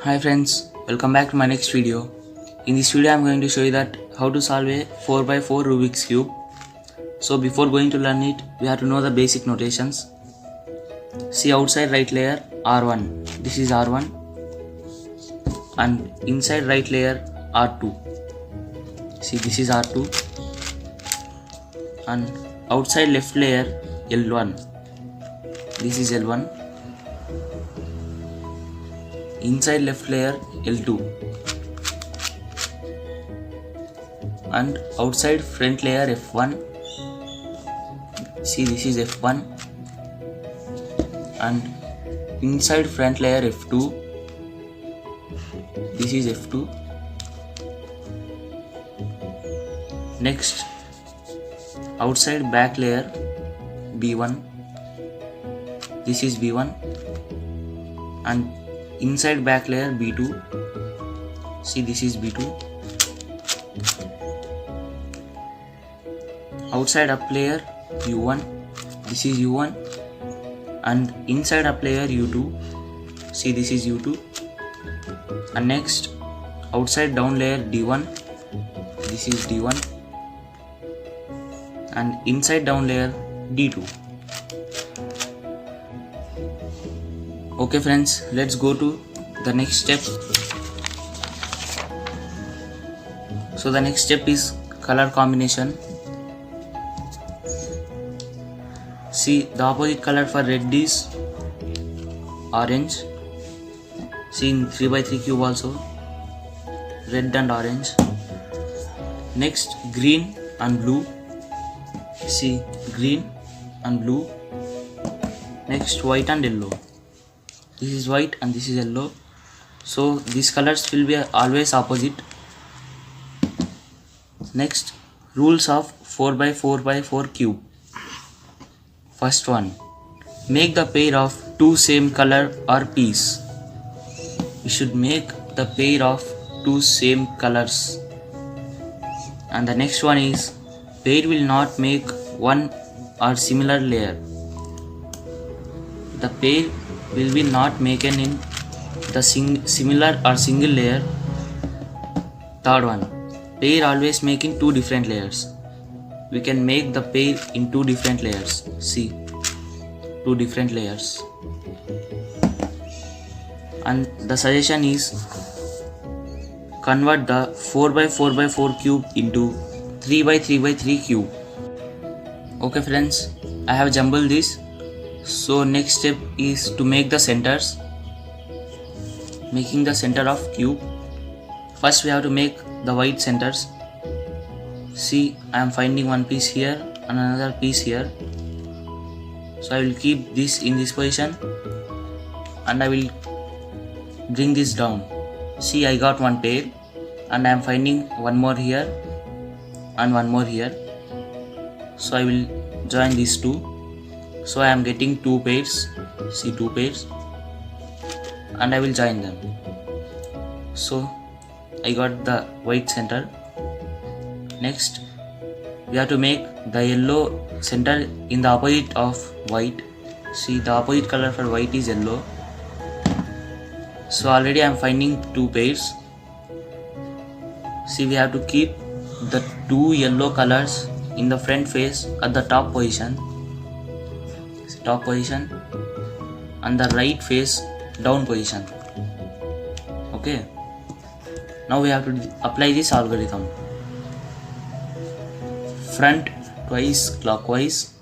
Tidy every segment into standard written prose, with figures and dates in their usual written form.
Hi friends, welcome back to my next video. In this video I am going to show you that how to solve a 4x4 Rubik's Cube. So before going to learn it, we have to know the basic notations. See outside right layer R1, this is R1, and inside right layer R2. See, this is R2, and outside left layer L1, this is L1. Inside left layer L2, and outside front layer F1. See, this is F1, and inside front layer F2, this is F2. Next, outside back layer B1, this is B1, and inside back layer B2, see, this is B2. Outside up layer U1, this is U1, and inside up layer U2, see, this is U2. And next, outside down layer D1, this is D1, and inside down layer D2. Okay friends, let's go to the next step. So the next step is color combination. See, the opposite color for red is orange. See, in 3x3 cube also red and orange. Next, green and blue. See, green and blue. Next, white and yellow. This is white and this is yellow, so these colors will be always opposite. Next, rules of 4x4x4 cube. First one, make the pair of two same color or piece. We should make the pair of two same colors. And the next one is, pair will not make one or similar layer. The pair will be not making in the similar or single layer. Third one, pair always making two different layers. We can make the pair in two different layers. See, two different layers. And the suggestion is, convert the 4x4x4 cube into 3x3x3 cube. Okay friends, I have jumbled this. So next step is to make the centers. Making the center of cube. First we have to make the white centers. See, I am finding one piece here and another piece here. So I will keep this in this position and I will bring this down. See, I got one pair and I am finding one more here and one more here. So I will join these two. So I am getting two pairs. See, two pairs, and I will join them. So I got the white center. Next, we have to make the yellow center in the opposite of white. See, the opposite color for white is yellow. So already I am finding two pairs. See, we have to keep the two yellow colors in the front face at the top position. Top position, and the right face down position. Okay, now we have to apply this algorithm. Front twice clockwise,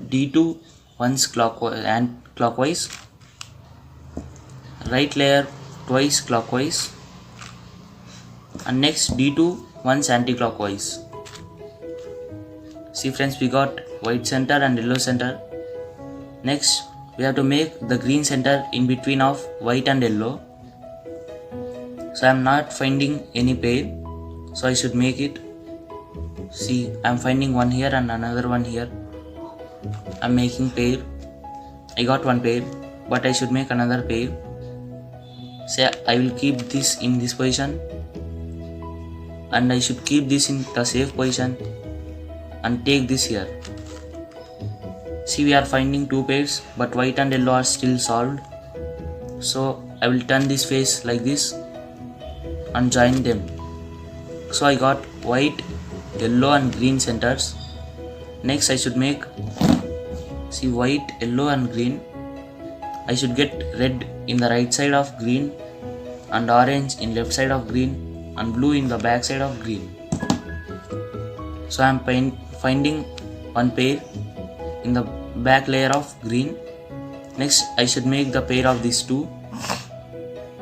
D2 once clockwise and clockwise, right layer twice clockwise, and next D2 once anti-clockwise. See friends, we got white center and yellow center. Next, we have to make the green center in between of white and yellow. So I am not finding any pair, so I should make it. See, I am finding one here and another one here. I am making pair. I got one pair, but I should make another pair. Say, I will keep this in this position, and I should keep this in the safe position and take this here. See, we are finding two pairs, but white and yellow are still solved. So I will turn this face like this and join them. So I got white, yellow and green centers. Next I should make, see, white, yellow and green. I should get red in the right side of green and orange in left side of green and blue in the back side of green. So I am finding one pair in the back layer of green. Next I should make the pair of these two.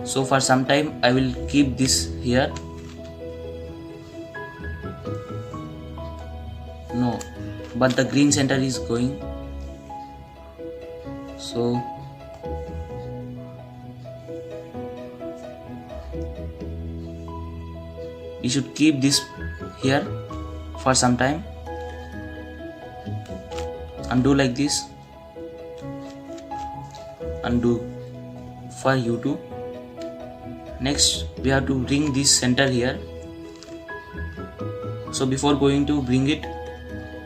So for some time I will keep this here. No, but the green center is going. So you should keep this here for some time and do like this and do for U2. Next we have to bring this center here. So before going to bring it,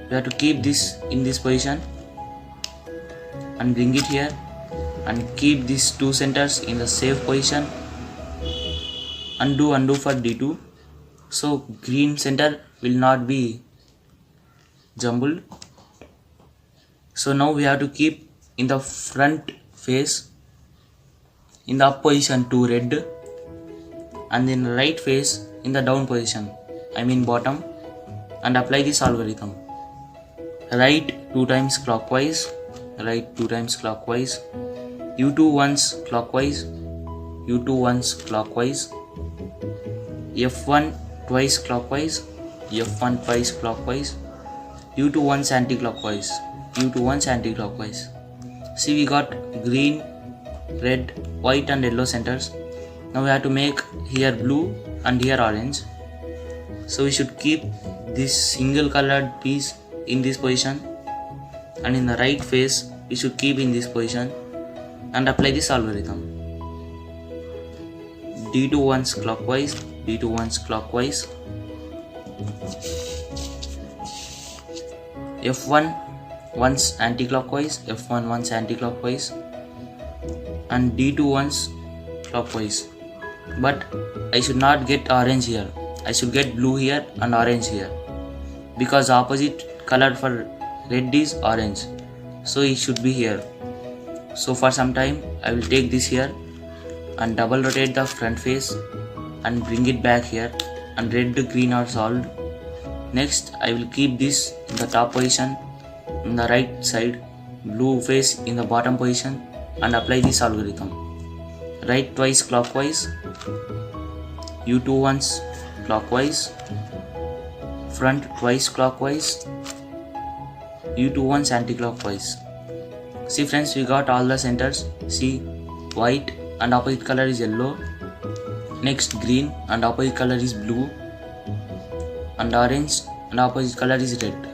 we have to keep this in this position and bring it here and keep these two centers in the safe position. Undo for D2. So green center will not be jumbled. So now we have to keep in the front face in the up position to red and in the right face in the down position, I mean bottom, and apply this algorithm. Right 2 times clockwise, right 2 times clockwise, U2 once clockwise, U2 once clockwise, F1 twice clockwise, F1 twice clockwise, U2 once anti-clockwise, U2 once anti-clockwise. See, we got green, red, white and yellow centers. Now we have to make here blue and here orange. So we should keep this single colored piece in this position and in the right face we should keep in this position and apply this algorithm. D2 once clockwise, D2 once clockwise, F1 once anti-clockwise, F1 once anti-clockwise and D2 once clockwise. But I should not get orange here, I should get blue here and orange here because opposite color for red is orange, so it should be here. So for some time I will take this here and double rotate the front face and bring it back here and red green are solved. Next I will keep this in the top position in the right side, blue face in the bottom position and apply this algorithm. Right twice clockwise, U2 once clockwise, front twice clockwise, U2 once anti-clockwise. See friends, we got all the centers. See, white and opposite color is yellow, next green and opposite color is blue, and orange and opposite color is red.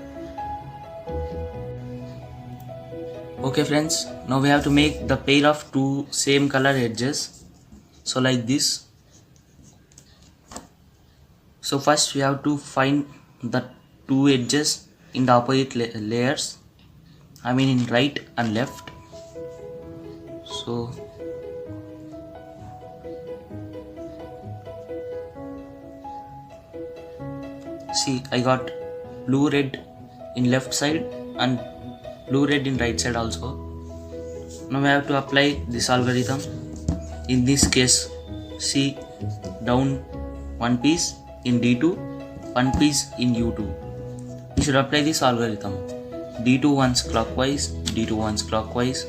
Okay friends, now we have to make the pair of two same color edges. So like this. So first we have to find the two edges in the opposite layers, I mean in right and left. So see, I got blue red in left side and blue red in right side also. Now we have to apply this algorithm. In this case, see, down one piece in D2, one piece in U2. We should apply this algorithm. D2 once clockwise, D2 once clockwise,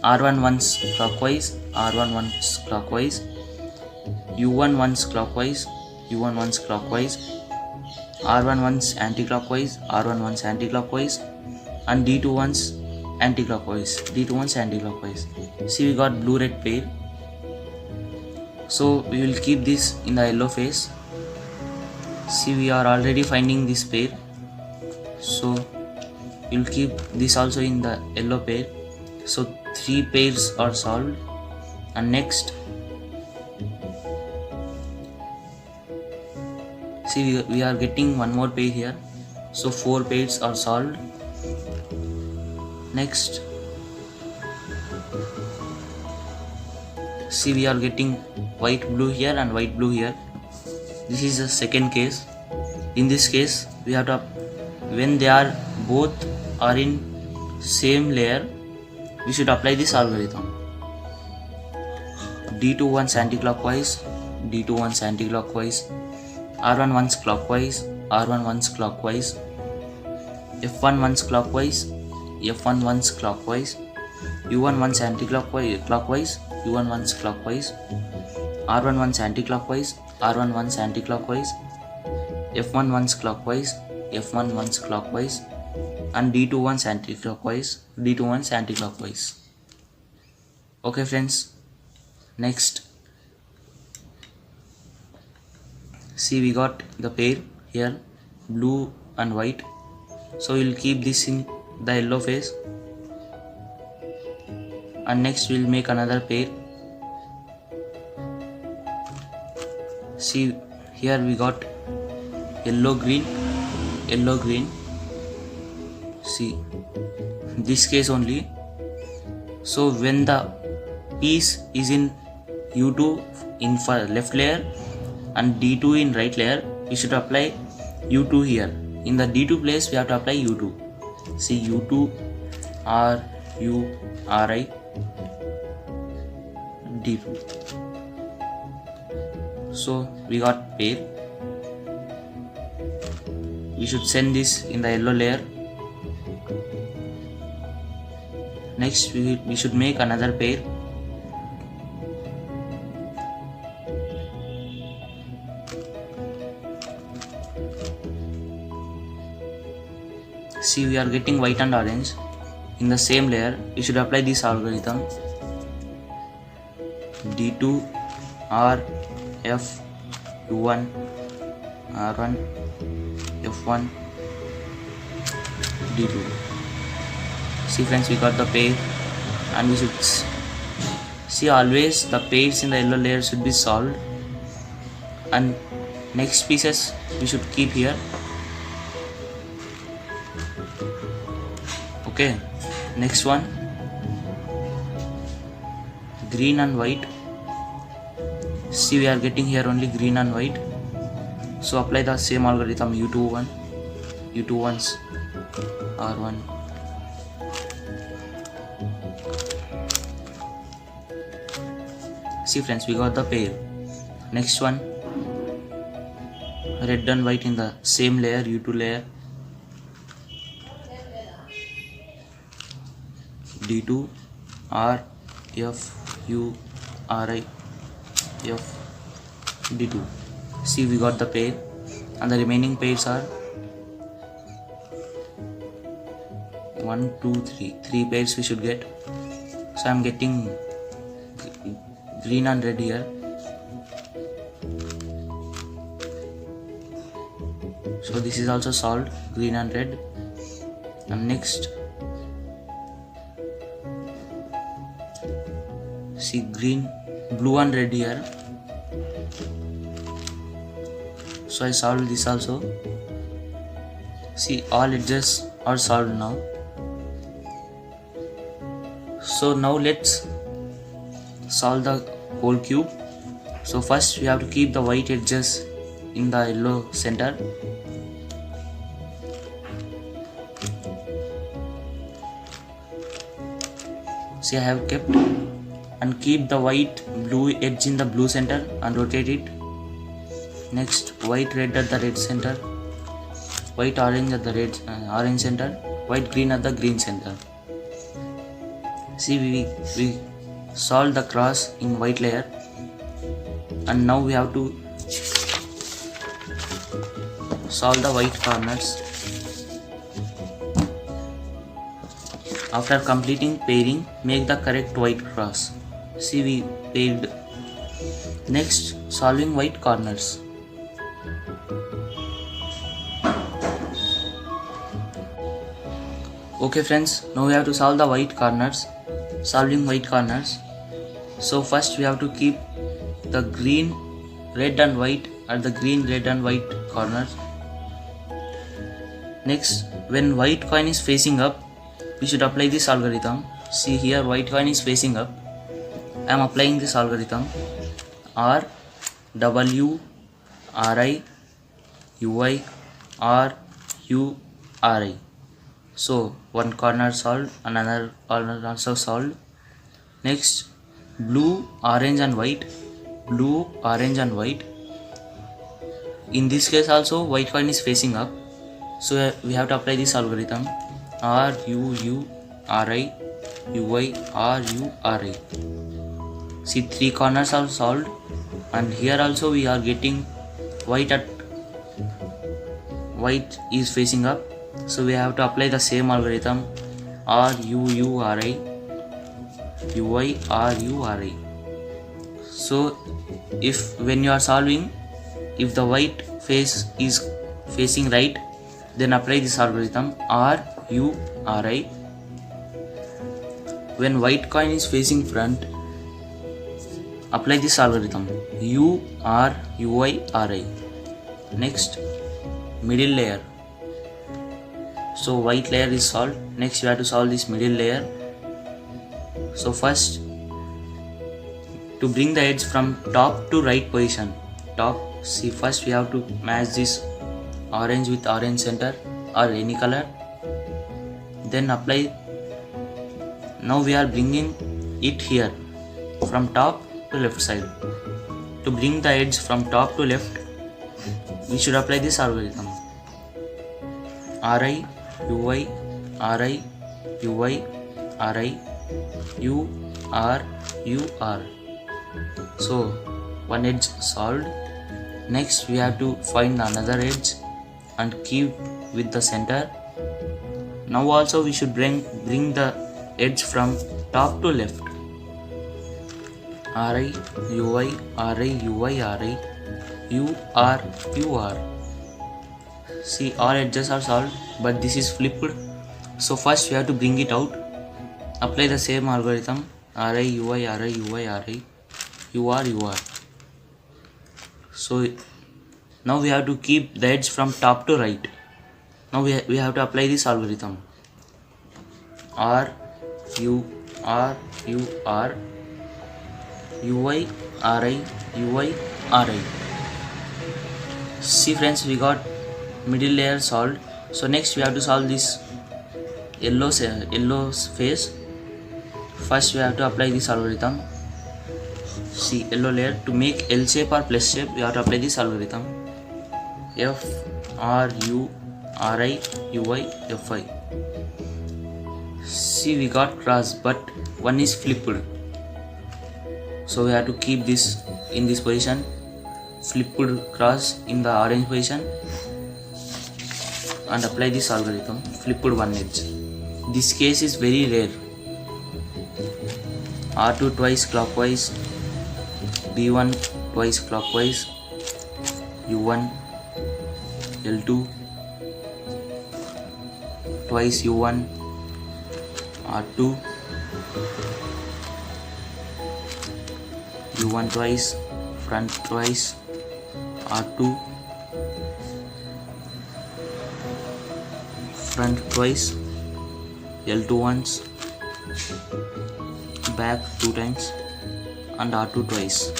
R1 once clockwise, R1 once clockwise, U1 once clockwise, U1 once clockwise, R1 once anti-clockwise, R1 once anti-clockwise, and D2 once anti-clockwise, D2 once anti-clockwise. See, we got blue red pair. So we will keep this in the yellow face. See, we are already finding this pair, so we will keep this also in the yellow pair. So 3 pairs are solved. And next, see, we are getting one more pair here, so 4 pairs are solved. Next, See, we are getting white blue here and white blue here. This is the second case. In this case, we have to, when they are both are in same layer, we should apply this algorithm. D2 once anti-clockwise, D2 once anti-clockwise, R1 once clockwise, R1 once clockwise, F1 once clockwise, F1 once clockwise, U1 once anti-clockwise, U1 once clockwise, R1 once anti-clockwise, R1 once anti-clockwise, F1 once clockwise, F1 once clockwise, and D2 once anti-clockwise, D2 once anti-clockwise. Okay friends, next, see, we got the pair here, blue and white. So we'll keep this in the yellow phase, and next we'll make another pair. See, here we got yellow green, yellow green. See, this case only. So when the piece is in U2 in left layer and D2 in right layer, we should apply U2 here. In the D2 place, we have to apply U2. See, U2, R, U, RI, D2. So we got pair. We should send this in the yellow layer. Next, we should make another pair. See, we are getting white and orange in the same layer. We should apply this algorithm. D2, R, F, U1, R1, F1, D2. See friends, we got the pair, and we should see, always the pairs in the yellow layer should be solved, and next pieces we should keep here. Okay, next one, green and white. See, we are getting here only green and white. So apply the same algorithm, U2 once, R1. See friends, we got the pair. Next one, red and white in the same layer, U2 layer. D2, R, F, U, RI, F, D2. See, we got the pair, and the remaining pairs are 1, 2, 3. 3 pairs we should get. So I am getting green and red here. So this is also solved, green and red. And next, see, green, blue and red here. So I solved this also. See, all edges are solved now. So now let's solve the whole cube. So first we have to keep the white edges in the yellow center. See, I have kept, and keep the white blue edge in the blue center and rotate it. Next, white red at the red center, white orange at the red orange center, white green at the green center. See, we solved the cross in white layer, and now we have to solve the white corners. After completing pairing, make the correct white cross. See, we paired. Next, solving white corners. Okay friends, now we have to solve the white corners. Solving white corners. So first we have to keep the green, red and white at the green, red and white corners. Next, when white coin is facing up, we should apply this algorithm. See, here white coin is facing up, I am applying this algorithm. R W R I U I R U R I. So one corner solved, another corner also solved. Next, blue, orange and white. Blue, orange and white. In this case also white coin is facing up, so we have to apply this algorithm. R U U R I U I R U R I. See, 3 corners are solved, and here also we are getting white is facing up, so we have to apply the same algorithm. R U U R I U I R U R I. So if when you are solving, if the white face is facing right, then apply this algorithm R U R I. When white coin is facing front, apply this algorithm U R U I R I. Next, middle layer. So white layer is solved. Next, we have to solve this middle layer. So first, to bring the edge from top to right position, see, first we have to match this orange with orange center or any color, then apply. Now we are bringing it here from top to left side. To bring the edge from top to left, we should apply this algorithm R I U I R I U I R I U R U R. So one edge solved. Next, we have to find another edge and keep with the center. Now also we should bring the edge from top to left. R I U I R I U I R I U R U R. See, all edges are solved, but this is flipped. So first we have to bring it out. Apply the same algorithm R I U I R I U I R I U R U R. So now we have to keep the edge from top to right. Now we have to apply this algorithm R U R U R U I R I U I R I. See friends, we got middle layer solved. So next we have to solve this yellow face. First we have to apply this algorithm. See, yellow layer. To make L shape or plus shape, we have to apply this algorithm F R U R I U I F I. See, we got cross, but one is flipped, so we have to keep this in this position. Flipped cross in the orange position and apply this algorithm flipped one edge. This case is very rare. R2 twice clockwise, D1 twice clockwise, U1 L2 twice U1 R2 U1 twice, front twice R2 front twice, L2 once, back 2 times and R2 twice.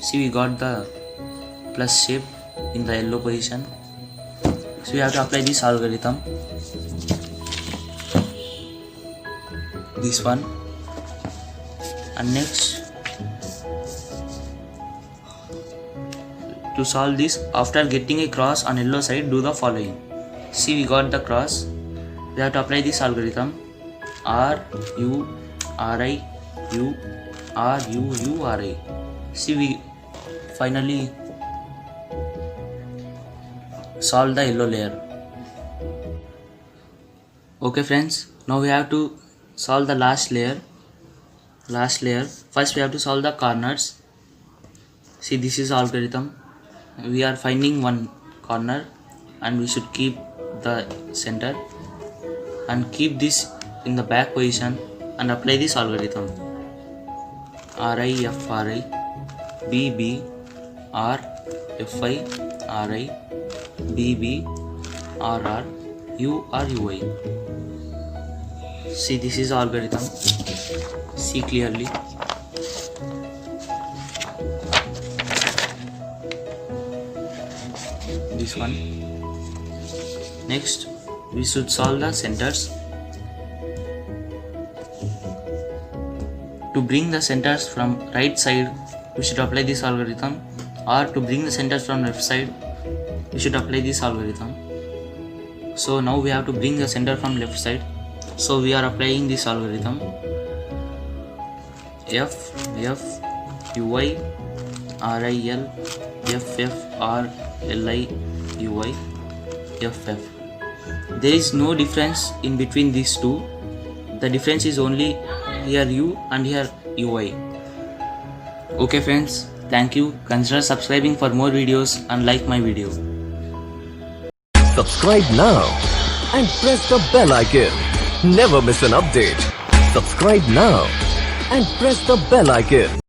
See, we got the plus shape in the yellow position, so we have to apply this algorithm, this one. And next, to solve this, after getting a cross on yellow side, do the following. See, we got the cross. We have to apply this algorithm R U R I U R U U R I. See, we finally solve the yellow layer. Okay friends, now we have to solve the last layer. First we have to solve the corners. See, this is algorithm. We are finding one corner and we should keep the center and keep this in the back position and apply this algorithm R I F R I B B R F I R I B B R R U R U I. See, this is algorithm. See clearly. this one. Next we should solve the centers. To bring the centers from right side, we should apply this algorithm, or to bring the centers from left side, we should apply this algorithm. So now we have to bring the center from left side, so we are applying this algorithm. F Ui RIL FF RLI UI FF. There is no difference in between these two. The difference is only here U and here UI. Okay friends, thank you. Consider subscribing for more videos and like my video. Subscribe now and press the bell icon. Never miss an update. Subscribe now and press the bell icon.